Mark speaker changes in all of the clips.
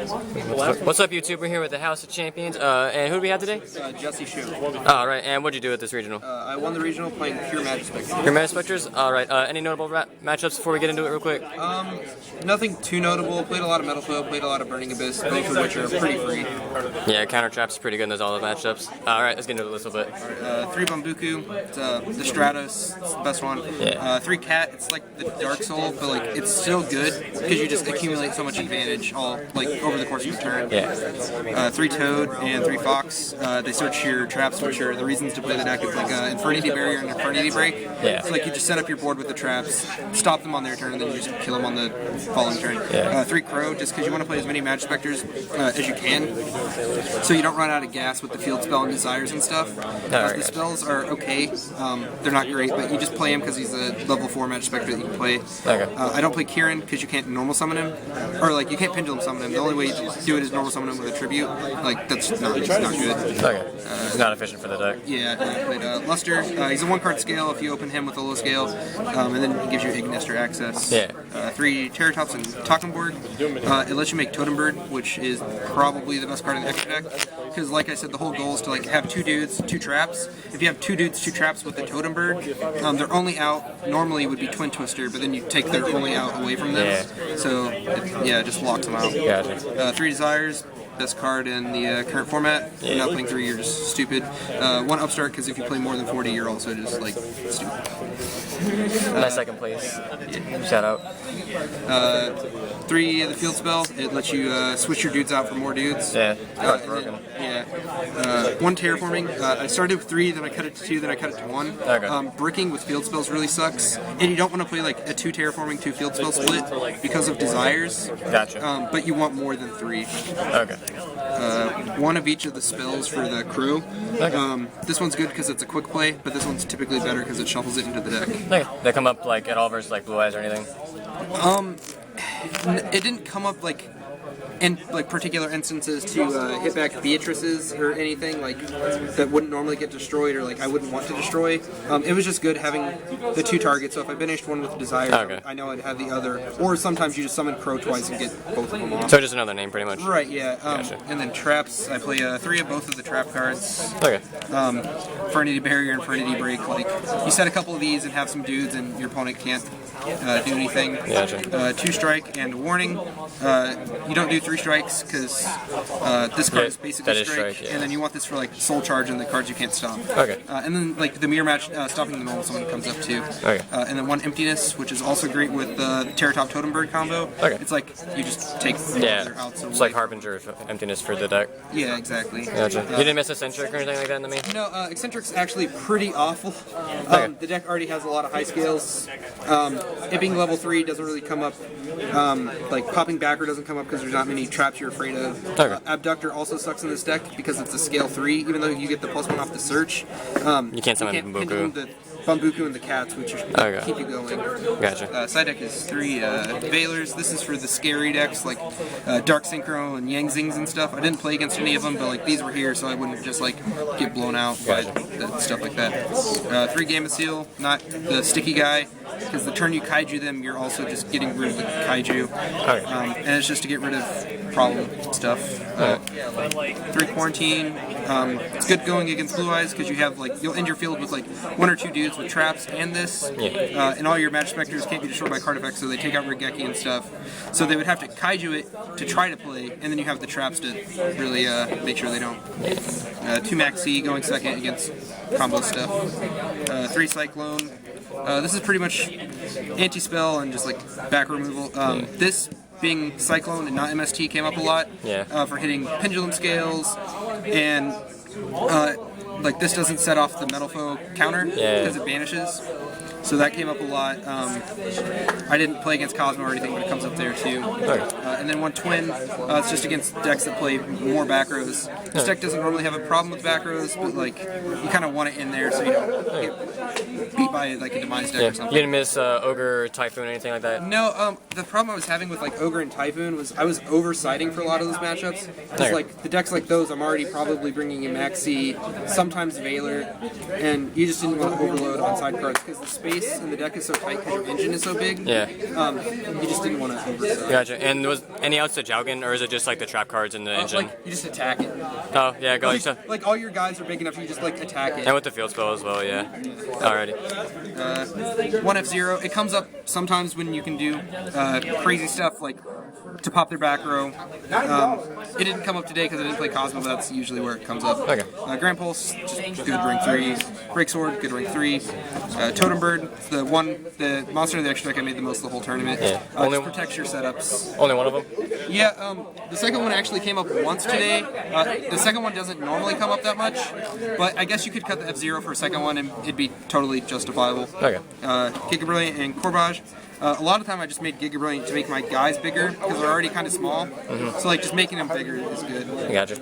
Speaker 1: What's up, YouTube? We're here with the House of Champions. And who do we have today?
Speaker 2: Jesse Choate.
Speaker 1: Alright, and what did you do at this regional?
Speaker 2: I won the regional playing pure Majespecter.
Speaker 1: Pure Majespecters? Alright, any notable matchups before we get into it real quick?
Speaker 2: Nothing too notable. Played a lot of Metal Foe, played a lot of Burning Abyss, both of which are pretty free.
Speaker 1: Yeah, Counter Trap's pretty good in those all the matchups. Alright, let's get into it a little bit.
Speaker 2: 3 Bambuku, it's the Stratos, it's the best one.
Speaker 1: Yeah.
Speaker 2: 3 Cat, it's like the Dark Soul, but like it's still good because you just accumulate so much advantage all like over the course of the turn.
Speaker 1: Yeah.
Speaker 2: 3 Toad and 3 Fox. They search your traps, which are the reasons to play the deck. It's like Infernity Barrier and Infernity Break.
Speaker 1: Yeah.
Speaker 2: So like you just set up your board with the traps, stop them on their turn, and then you just kill them on the following turn.
Speaker 1: Yeah.
Speaker 2: 3 Crow, just because you want to play as many Majespecters as you can, so you don't run out of gas with the field spell and desires and stuff. The spells are okay. They're not great, but you just play him because he's a level 4 Majespecter that you can play.
Speaker 1: Okay.
Speaker 2: I don't play Kieran because you can't normal summon him, or like you can't pendulum summon him. The only way you do it is normal summon him with a tribute. Like that's not good.
Speaker 1: Okay. It's not efficient for the deck.
Speaker 2: Yeah, I played Luster. He's a 1-card scale if you open him with a low scale, and then he gives you Ignister access.
Speaker 1: Yeah.
Speaker 2: 3 Terratops and Talkenborg. It lets you make Totem Bird, which is probably the best card in the extra deck. Because, like I said, the whole goal is to like have 2 dudes, 2 traps. If you have 2 dudes, 2 traps with the Totem Bird, their only out normally would be Twin Twister, but then you take their only out away from them.
Speaker 1: Yeah.
Speaker 2: So, it just locks them out.
Speaker 1: Gotcha.
Speaker 2: 3 Desires. Best card in the current format. If you're not playing 3, you're just stupid. 1 Upstart, because if you play more than 40, you're also just like stupid.
Speaker 1: Nice second place. Shout out.
Speaker 2: 3 the field spell. It lets you switch your dudes out for more dudes.
Speaker 1: Yeah.
Speaker 2: Broken. 1 terraforming. I started with 3, then I cut it to 2, then I cut it to 1.
Speaker 1: Okay.
Speaker 2: Bricking with field spells really sucks, and you don't want to play like a 2 terraforming, 2 field spell split because of desires.
Speaker 1: Gotcha.
Speaker 2: But you want more than 3.
Speaker 1: Okay.
Speaker 2: 1 of each of the spells for the crew.
Speaker 1: Okay.
Speaker 2: This one's good because it's a quick play, but this one's typically better because it shuffles it into the deck.
Speaker 1: Okay. They come up like at all versus like Blue Eyes or anything?
Speaker 2: It didn't come up like in like particular instances to hit back Beatrice's or anything like that wouldn't normally get destroyed or like I wouldn't want to destroy. It was just good having the 2 targets, so if I finished one with Desire, I know I'd have the other. Or sometimes you just summon Crow twice and get both of them off.
Speaker 1: So just another name pretty much?
Speaker 2: Right, yeah.
Speaker 1: Gotcha.
Speaker 2: And then traps, I play 3 of both of the trap cards.
Speaker 1: Okay.
Speaker 2: Infernity Barrier, Infernity Break, like you set a couple of these and have some dudes and your opponent can't do anything.
Speaker 1: Gotcha.
Speaker 2: 2 strike and warning. You don't do 3 strikes because this card is basically strike, and then you want this for like soul charge and the cards you can't stop.
Speaker 1: Okay.
Speaker 2: And then like the mirror match, stopping the normal summon comes up too.
Speaker 1: Okay.
Speaker 2: And then 1 emptiness, which is also great with the Terratop Totem Bird combo.
Speaker 1: Okay.
Speaker 2: It's like you just take their outs away.
Speaker 1: It's like Harbinger of Emptiness for the deck.
Speaker 2: Yeah, exactly.
Speaker 1: Gotcha. You didn't miss Eccentric or anything like that in the main?
Speaker 2: No, Eccentric's actually pretty awful. The deck already has a lot of high scales. It being level 3 doesn't really come up. Like popping backer doesn't come up because there's not many traps you're afraid of. Abductor also sucks in this deck because it's a scale 3, even though you get the +1 off the search.
Speaker 1: You can't summon Bambuku.
Speaker 2: The Bambuku and the cats, which keep you going.
Speaker 1: Gotcha.
Speaker 2: Side deck is 3 Veilers. This is for the scary decks like Dark Synchro and Yang Zings and stuff. I didn't play against any of them, but like these were here, so I wouldn't just like get blown out by stuff like that. 3 Gamma Seal, not the sticky guy, because the turn you kaiju them, you're also just getting rid of the kaiju. And it's just to get rid of problem stuff. 3 Quarantine. It's good going against Blue Eyes because you have like you'll end your field with like 1 or 2 dudes with traps and this, and all your Majespecters can't be destroyed by card effects, so they take out Regeki and stuff. So they would have to kaiju it to try to play, and then you have the traps to really make sure they don't. 2 Maxi going second against combo stuff. 3 Cyclone. This is pretty much anti-spell and just like back removal. This being Cyclone and not MST came up a lot for hitting pendulum scales, and like this doesn't set off the Metal Foe counter because it banishes. So that came up a lot. I didn't play against Cosmo or anything, but it comes up there too. And then 1 Twin, it's just against decks that play more back rows. This deck doesn't normally have a problem with back rows, but like you kind of want it in there so you don't get beat by like a demise deck or something.
Speaker 1: You didn't miss Ogre, Typhoon, or anything like that?
Speaker 2: No, the problem I was having with like Ogre and Typhoon was I was oversighting for a lot of those matchups. Because like the decks like those, I'm already probably bringing in Maxi, sometimes Veiler, and you just didn't want to overload on side cards because the space in the deck is so tight because your engine is so big. You just didn't want to oversight.
Speaker 1: Gotcha. And was was any outs to Jaugen, or is it just like the trap cards in the engine?
Speaker 2: Like you just attack it.
Speaker 1: Oh yeah, go like so.
Speaker 2: Like all your guys are big enough, you just like attack it.
Speaker 1: And with the field spell as well, yeah. Alrighty.
Speaker 2: One F-Zero. It comes up sometimes when you can do crazy stuff like to pop their back row. It didn't come up today because I didn't play Cosmo, but that's usually where it comes up.
Speaker 1: Okay.
Speaker 2: Grand Pulse, just good rank 3. Break Sword, good rank 3. Totem Bird, the monster of the extra deck I made the most of the whole tournament.
Speaker 1: Yeah.
Speaker 2: Just protects your setups.
Speaker 1: Only one of them?
Speaker 2: Yeah, the second one actually came up once today. The second one doesn't normally come up that much, but I guess you could cut the F-Zero for a second one and it'd be totally justifiable.
Speaker 1: Okay.
Speaker 2: Giga Brilliant and Corbage. A lot of the time I just made Giga Brilliant to make my guys bigger because they're already kind of small. So like just making them bigger is good.
Speaker 1: I gotcha.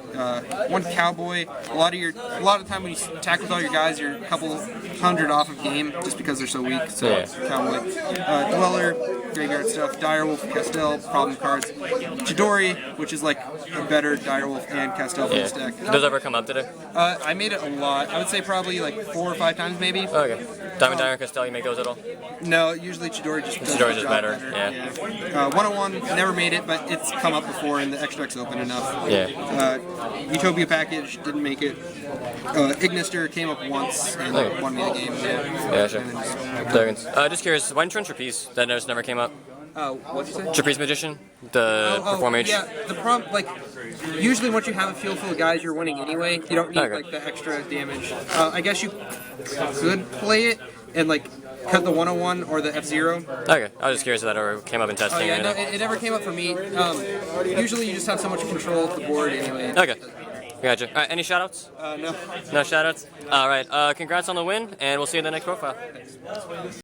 Speaker 2: One Cowboy. A lot of the time when you attack with all your guys, you're a couple hundred off of game just because they're so weak. So
Speaker 1: Yeah.
Speaker 2: Cowboy. Dweller, Graveyard stuff. Direwolf, Castell, problem cards. Chidori, which is like a better Direwolf and Castell for this deck.
Speaker 1: Does it ever come up today?
Speaker 2: I made it a lot. I would say probably like 4 or 5 times maybe.
Speaker 1: Okay. Diamond Dyer and Castell, you make those at all?
Speaker 2: No, usually Chidori just does
Speaker 1: Chidori's
Speaker 2: the
Speaker 1: just
Speaker 2: job
Speaker 1: better, yeah.
Speaker 2: 101, never made it, but it's come up before and the extra deck's open enough.
Speaker 1: Yeah.
Speaker 2: Utopia package, didn't make it. Ignister came up once and won me the game.
Speaker 1: Yeah, sure. Just curious, why didn't you run Trapeze? That just never came up.
Speaker 2: What'd you say?
Speaker 1: Trapeze Magician? The Perform H?
Speaker 2: Yeah, the problem, like, usually once you have a field full of guys, you're winning anyway. You don't need, like, the extra damage. I guess you could play it and, like, cut the 101 or the F-Zero.
Speaker 1: Okay, I was just curious if that ever came up in testing.
Speaker 2: Yeah, no, it never came up for me. Usually you just have so much control of the board anyway.
Speaker 1: Okay. Gotcha. Alright, any shoutouts?
Speaker 2: No.
Speaker 1: No shoutouts? Alright, congrats on the win, and we'll see you in the next profile.